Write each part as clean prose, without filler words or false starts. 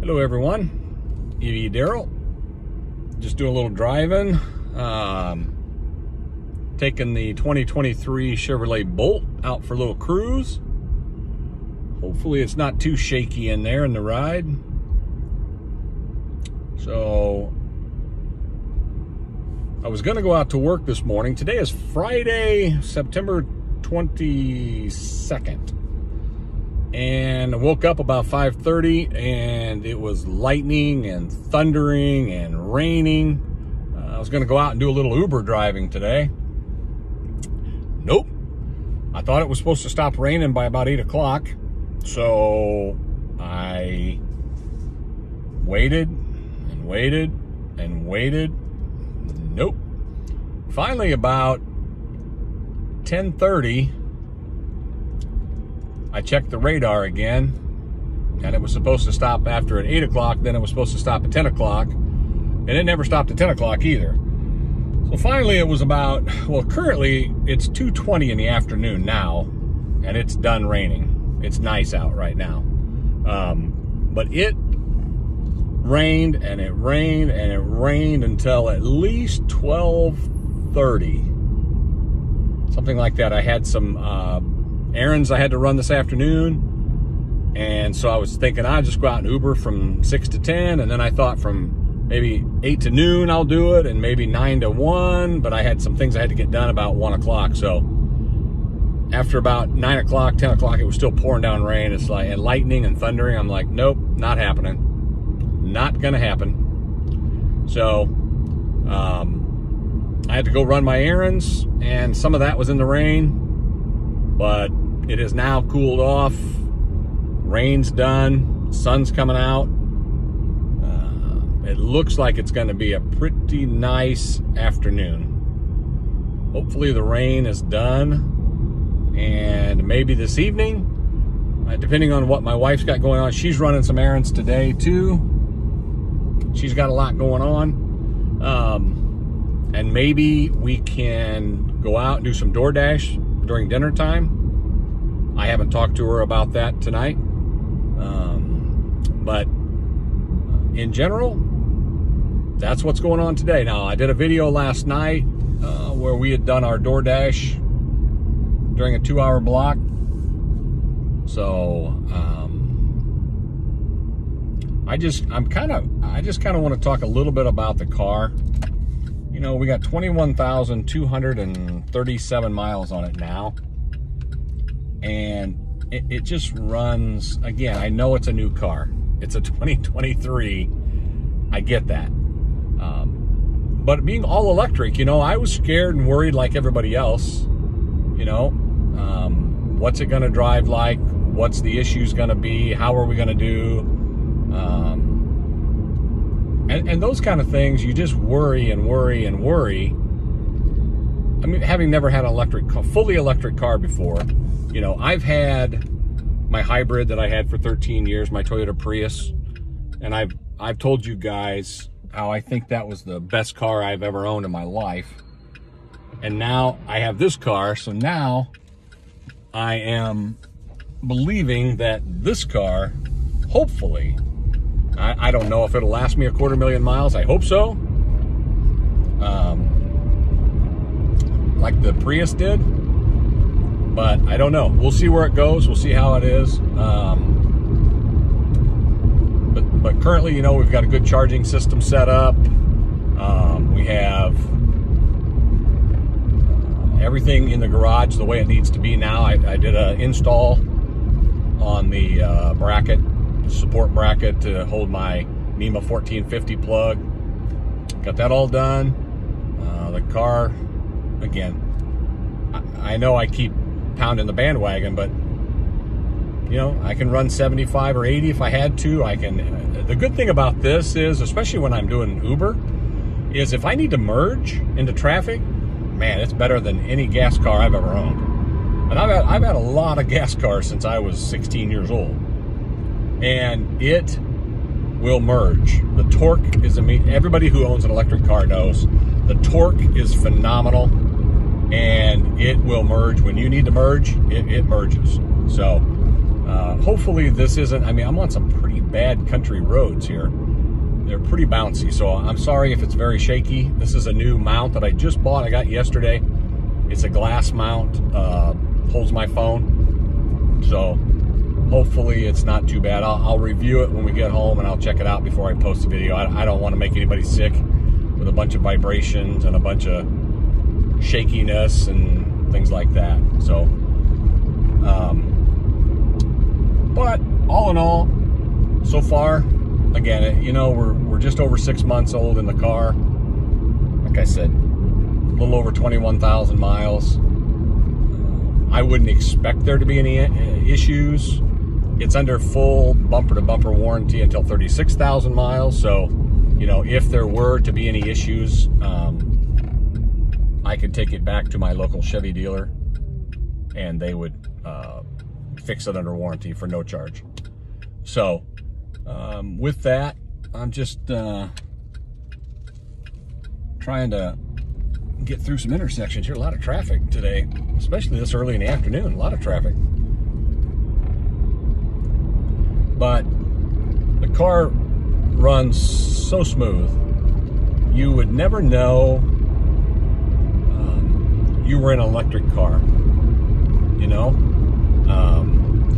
Hello everyone, EV Daryl. Just doing a little driving. Taking the 2023 Chevrolet Bolt out for a little cruise. Hopefully it's not too shaky in there in the ride. So I was gonna go out to work this morning. Today is Friday, September 22nd. And I woke up about 5:30 and it was lightning and thundering and raining. I was gonna go out and do a little Uber driving today. Nope. I thought it was supposed to stop raining by about 8 o'clock. So I waited and waited and waited. Nope. Finally, about 10:30, I checked the radar again, and it was supposed to stop after at 8 o'clock, then it was supposed to stop at 10 o'clock, and it never stopped at 10 o'clock either. So finally it was about, well, currently it's 2:20 in the afternoon now, and it's done raining. It's nice out right now. But it rained, and it rained, and it rained until at least 12:30. Something like that. I had some errands I had to run this afternoon, and so I was thinking I'd just go out and Uber from 6 to 10, and then I thought from maybe 8 to noon I'll do it, and maybe 9 to 1, but I had some things I had to get done about 1 o'clock. So after about 9 o'clock, 10 o'clock, it was still pouring down rain. It's like, and lightning and thundering. I'm like, nope, not happening. Not gonna happen. So I had to go run my errands, and some of that was in the rain, but it is now cooled off. Rain's done, sun's coming out. It looks like it's going to be a pretty nice afternoon. Hopefully the rain is done, and maybe this evening, depending on what my wife's got going on. She's running some errands today too. She's got a lot going on. And maybe we can go out and do some DoorDash during dinner time. I haven't talked to her about that tonight. But in general, that's what's going on today. Now, I did a video last night where we had done our DoorDash during a 2-hour block. So I just kind of want to talk a little bit about the car. You know, we got 21,237 miles on it now, and it just runs. Again, I know it's a new car. It's a 2023. I get that. But being all electric, you know, I was scared and worried like everybody else. You know, what's it going to drive like? What's the issues going to be? How are we going to do? And those kind of things, you just worry and worry and worry. I mean, having never had an fully electric car before, you know, I've had my hybrid that I had for 13 years, my Toyota Prius, and I've told you guys how I think that was the best car I've ever owned in my life. And now I have this car, so now I am believing that this car, hopefully, I don't know if it'll last me a 250,000 miles. I hope so. Like the Prius did. But I don't know. We'll see where it goes. We'll see how it is. But currently, you know, we've got a good charging system set up. We have everything in the garage the way it needs to be now. I did an install on the bracket, support bracket to hold my NEMA 1450 plug. Got that all done. The car, again, I know I keep pounding the bandwagon, but you know, I can run 75 or 80 if I had to. I can. The good thing about this is, especially when I'm doing Uber, is if I need to merge into traffic, man, it's better than any gas car I've ever owned. And I've had a lot of gas cars since I was 16 years old, and it will merge. The torque is amazing. Everybody who owns an electric car knows the torque is phenomenal, and it will merge when you need to merge. It merges. So hopefully this isn't, I mean, I'm on some pretty bad country roads here. They're pretty bouncy, so I'm sorry if it's very shaky. This is a new mount that I just bought. I got yesterday. It's a glass mount, holds my phone. So hopefully it's not too bad. I'll review it when we get home, and I'll check it out before I post the video. I don't want to make anybody sick with a bunch of vibrations and a bunch of shakiness and things like that. So, but all in all, so far, again, you know, we're just over 6 months old in the car. Like I said, a little over 21,000 miles. I wouldn't expect there to be any issues. It's under full bumper-to-bumper warranty until 36,000 miles. So, you know, if there were to be any issues, I could take it back to my local Chevy dealer, and they would fix it under warranty for no charge. So, with that, I'm just trying to get through some intersections here. A lot of traffic today, especially this early in the afternoon. A lot of traffic. But the car runs so smooth, you would never know you were in an electric car, you know?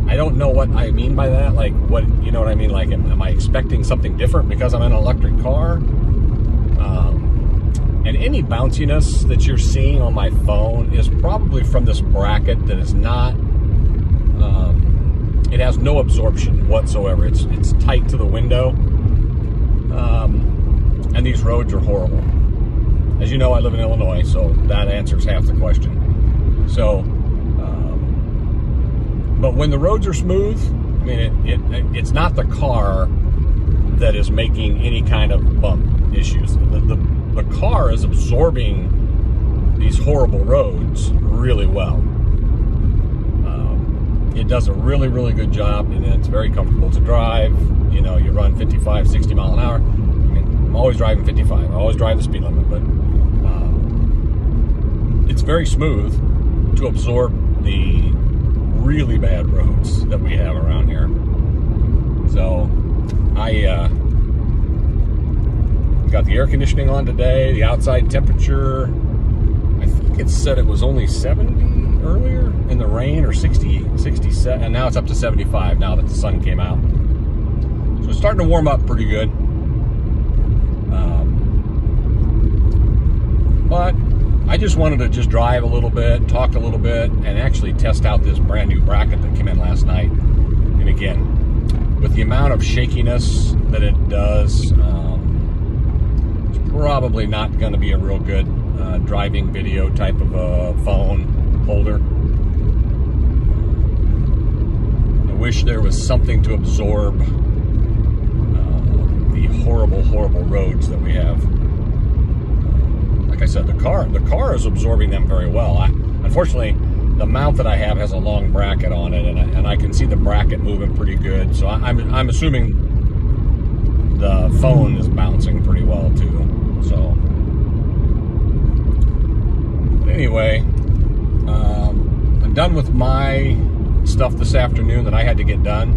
I don't know what I mean by that. Like, what, you know what I mean? Like, am I expecting something different because I'm in an electric car? And any bounciness that you're seeing on my phone is probably from this bracket that is not, it has no absorption whatsoever. It's tight to the window. And these roads are horrible. As you know, I live in Illinois, so that answers half the question. So, but when the roads are smooth, I mean, it's not the car that is making any kind of bump issues. The car is absorbing these horrible roads really well. It does a really, really good job, and it's very comfortable to drive. You know, you run 55, 60 mile an hour. I mean, I'm always driving 55. I always drive the speed limit, but it's very smooth to absorb the really bad roads that we have around here. So I got the air conditioning on today. The outside temperature, I think it said it was only 70 earlier in the rain, or 60, 67, and now it's up to 75 now that the sun came out. So it's starting to warm up pretty good. But I just wanted to just drive a little bit, talk a little bit, and actually test out this brand new bracket that came in last night. And again, with the amount of shakiness that it does, it's probably not going to be a real good driving video type of a phone holder. I wish there was something to absorb the horrible, horrible roads that we have. Like I said, the car is absorbing them very well. Unfortunately, the mount that I have has a long bracket on it, and I can see the bracket moving pretty good. So I'm assuming the phone is bouncing pretty well too. So anyway, I'm done with my stuff this afternoon that I had to get done,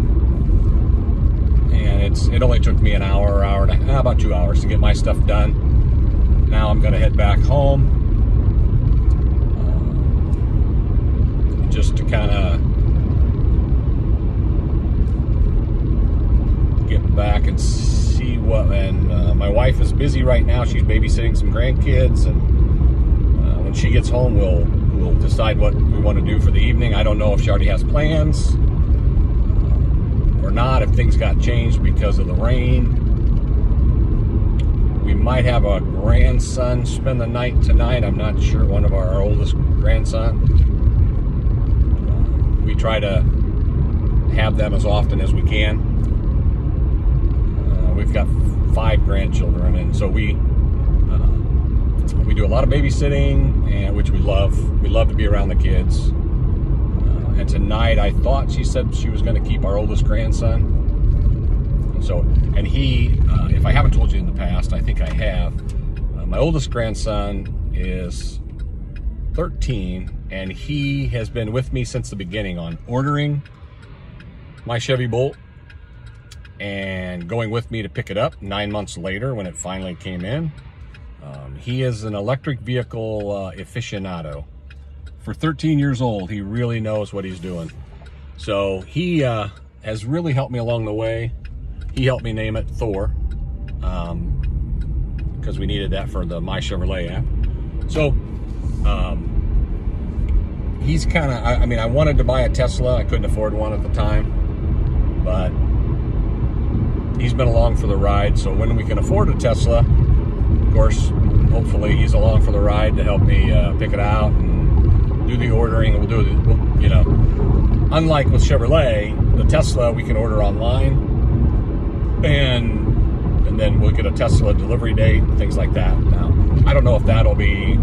and it only took me an hour and a half, about 2 hours to get my stuff done. Now I'm going to head back home, just to kind of get back and see what, and my wife is busy right now. She's babysitting some grandkids, and when she gets home, we'll decide what we want to do for the evening. I don't know if she already has plans or not, if things got changed because of the rain. We might have a grandson spend the night tonight. I'm not sure. One of our oldest grandson. We try to have them as often as we can. We've got 5 grandchildren, and so we do a lot of babysitting, and which we love. We love to be around the kids. And tonight, I thought she said she was going to keep our oldest grandson. So, and he, if I haven't told you in the past, I think I have, my oldest grandson is 13, and he has been with me since the beginning on ordering my Chevy Bolt and going with me to pick it up 9 months later when it finally came in. He is an electric vehicle aficionado. For 13 years old, he really knows what he's doing. So he has really helped me along the way. He helped me name it Thor, because we needed that for the My Chevrolet app. So he's kind of, I mean, I wanted to buy a Tesla. I couldn't afford one at the time, but he's been along for the ride. So when we can afford a Tesla, of course, hopefully he's along for the ride to help me pick it out and do the ordering. We'll do it, you know, unlike with Chevrolet, the Tesla we can order online, and then we'll get a Tesla delivery date and things like that. Now, I don't know if that'll be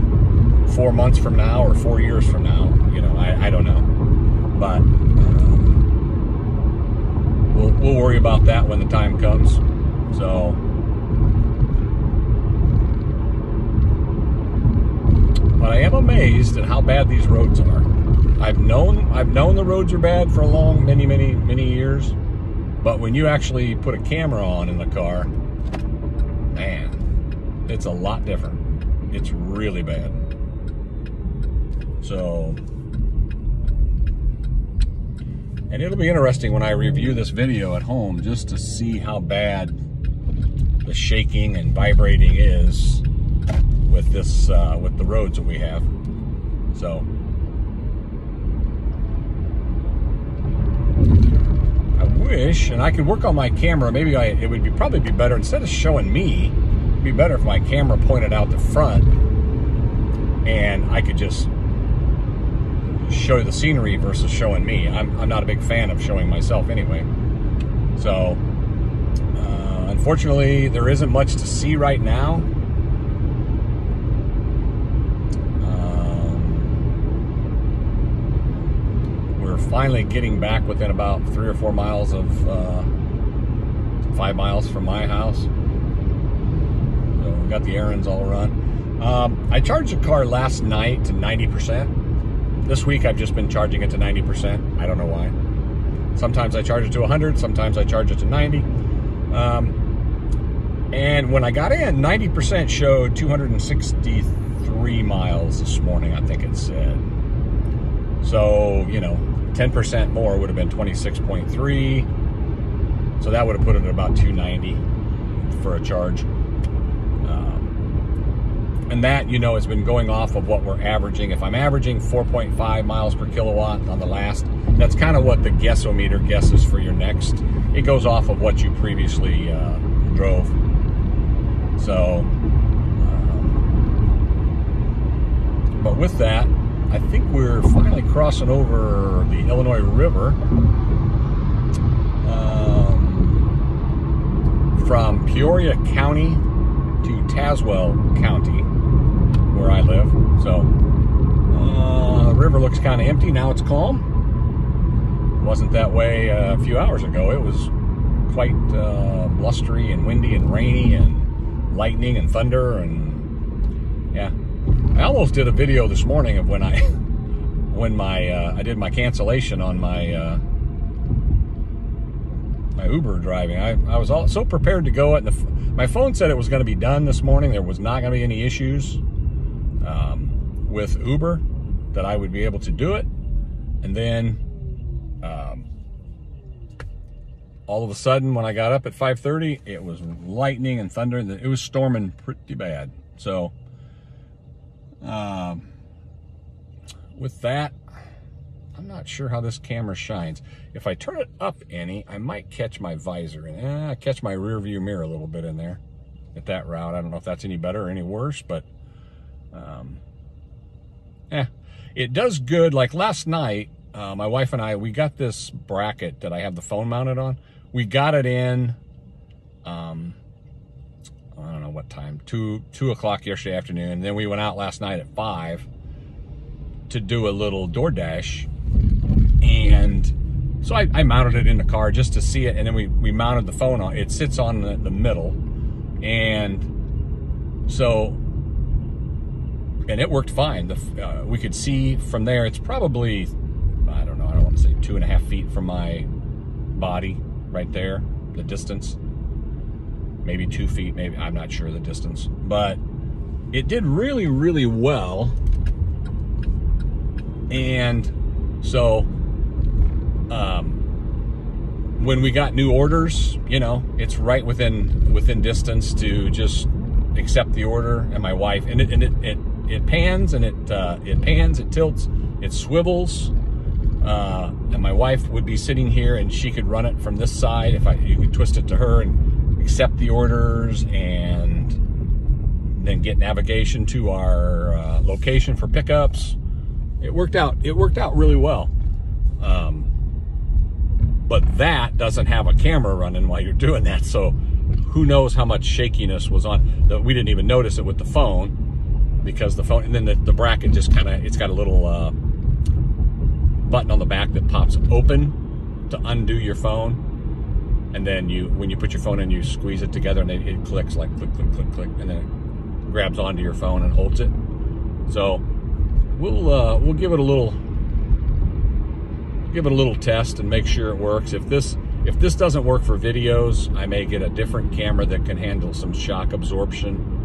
4 months from now or 4 years from now. You know, I don't know, but we'll worry about that when the time comes. So, but I am amazed at how bad these roads are. I've known the roads are bad for a long, many years, but when you actually put a camera on in the car, man, it's a lot different. It's really bad. So, and it'll be interesting when I review this video at home just to see how bad the shaking and vibrating is with this, with the roads that we have. So, I wish, and I could work on my camera. Maybe it would probably be better, instead of showing me, it'd be better if my camera pointed out the front and I could just show the scenery versus showing me. I'm not a big fan of showing myself anyway. So, unfortunately, there isn't much to see right now. We're finally getting back within about 3 or 4 miles of 5 miles from my house. So we got the errands all run. I charged the car last night to 90%. This week I've just been charging it to 90%. I don't know why. Sometimes I charge it to 100, sometimes I charge it to 90. And when I got in, 90% showed 263 miles this morning, I think it said. So, you know, 10% more would have been 26.3. So that would have put it at about 290 for a charge. And that, you know, has been going off of what we're averaging. If I'm averaging 4.5 miles per kilowatt on the last, that's kind of what the guessometer guesses for your next. It goes off of what you previously drove. So, but with that, I think we're finally crossing over the Illinois River from Peoria County to Tazewell County, where I live. So the river looks kind of empty. Now it's calm. It wasn't that way a few hours ago. It was quite blustery and windy and rainy and lightning and thunder, and yeah. I almost did a video this morning of when I did my cancellation on my my Uber driving. I was so prepared to go, and my phone said it was going to be done this morning. There was not going to be any issues with Uber, that I would be able to do it. And then all of a sudden, when I got up at 5:30, it was lightning and thunder. It was storming pretty bad. So with that, I'm not sure how this camera shines. If I turn it up any, I might catch my visor and catch my rear view mirror a little bit in there at that route. I don't know if that's any better or any worse, but it does good. Like last night, my wife and I, we got this bracket that I have the phone mounted on. We got it in, I don't know what time, 2 o'clock yesterday afternoon. And then we went out last night at 5 to do a little DoorDash. And so I mounted it in the car just to see it. And then we mounted the phone on. It sits on the middle. And so, and it worked fine. We could see from there, it's probably, I don't know, I don't want to say 2.5 feet from my body right there. the distance. Maybe 2 feet, maybe, I'm not sure the distance. But it did really, really well. And so, when we got new orders, you know, it's right within distance to just accept the order. And my wife, and it pans and it pans, it tilts, it swivels. And my wife would be sitting here and she could run it from this side. You could twist it to her and accept the orders and then get navigation to our location for pickups. It worked out really well. But that doesn't have a camera running while you're doing that. So who knows how much shakiness was on. We didn't even notice it with the phone, because the phone, and then the bracket just kind of, it's got a little button on the back that pops open to undo your phone. And then when you put your phone in, you squeeze it together and it clicks like click, click, click, click. And then it grabs onto your phone and holds it. So we'll give it a little test and make sure it works. If this doesn't work for videos, I may get a different camera that can handle some shock absorption.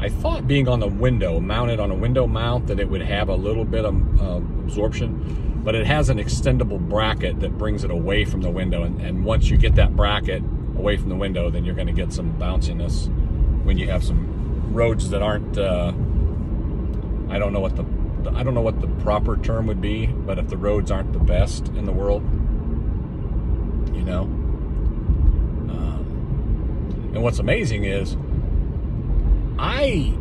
I thought being on the window, mounted on a window mount, that it would have a little bit of absorption, but it has an extendable bracket that brings it away from the window. And once you get that bracket away from the window, then you're going to get some bounciness when you have some roads that aren't, I don't know what the proper term would be, but if the roads aren't the best in the world, you know. And what's amazing is I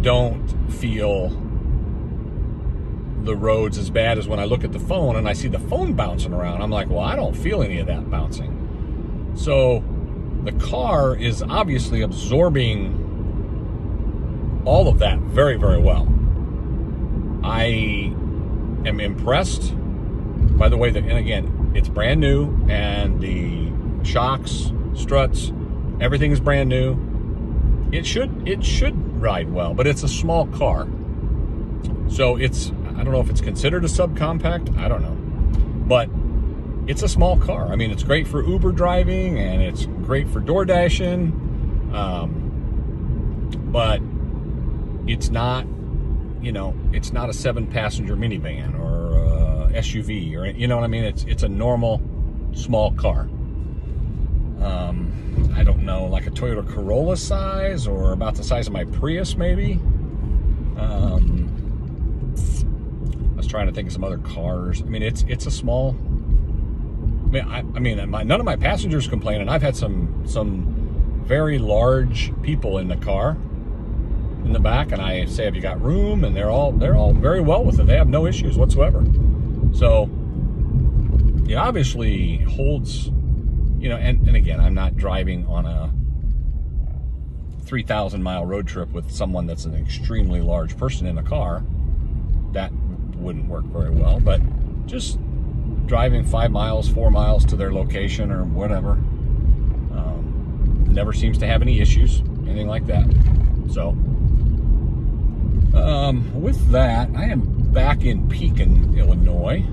don't feel the roads as bad as when I look at the phone and I see the phone bouncing around. I'm like, well, I don't feel any of that bouncing. So the car is obviously absorbing all of that very, very well. I am impressed by the way that, and again, it's brand new, and the shocks, struts, everything is brand new. It should ride well, but it's a small car. So I don't know if it's considered a subcompact, I don't know. But it's a small car. I mean, it's great for Uber driving, and it's great for door dashing. But it's not, you know, it's not a 7-passenger minivan or SUV, or, you know what I mean? It's a normal small car. I don't know, like a Toyota Corolla size, or about the size of my Prius, maybe. I was trying to think of some other cars. I mean, it's a small. I mean, none of my passengers complain, and I've had some very large people in the car, in the back, and I say, have you got room? And they're all very well with it. They have no issues whatsoever. So it obviously holds, you know, and again, I'm not driving on a 3,000-mile road trip with someone that's an extremely large person in a car. That wouldn't work very well, but just driving 5 miles, 4 miles to their location or whatever, never seems to have any issues, anything like that. So with that, I am back in Pekin, Illinois,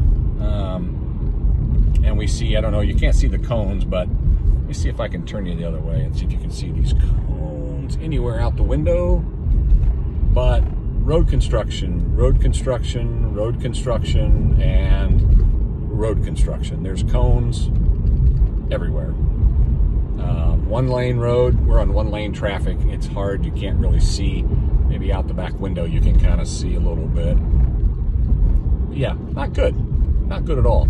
and we see, I don't know, you can't see the cones, but let me see if I can turn you the other way and see if you can see these cones anywhere out the window. But road construction, road construction, road construction, and road construction. There's cones everywhere. One lane road, we're on one lane traffic. It's hard, you can't really see. Maybe out the back window you can kind of see a little bit. Yeah, not good. Not good at all.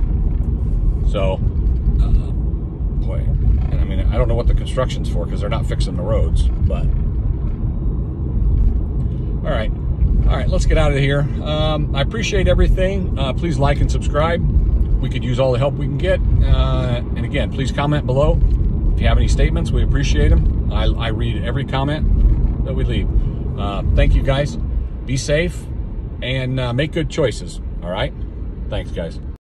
So, boy, and I mean, I don't know what the construction's for, because they're not fixing the roads, but all right, let's get out of here. I appreciate everything. Please like and subscribe. We could use all the help we can get. And again, please comment below. If you have any statements, we appreciate them. I read every comment that we leave. Thank you, guys. Be safe and make good choices. All right? Thanks, guys.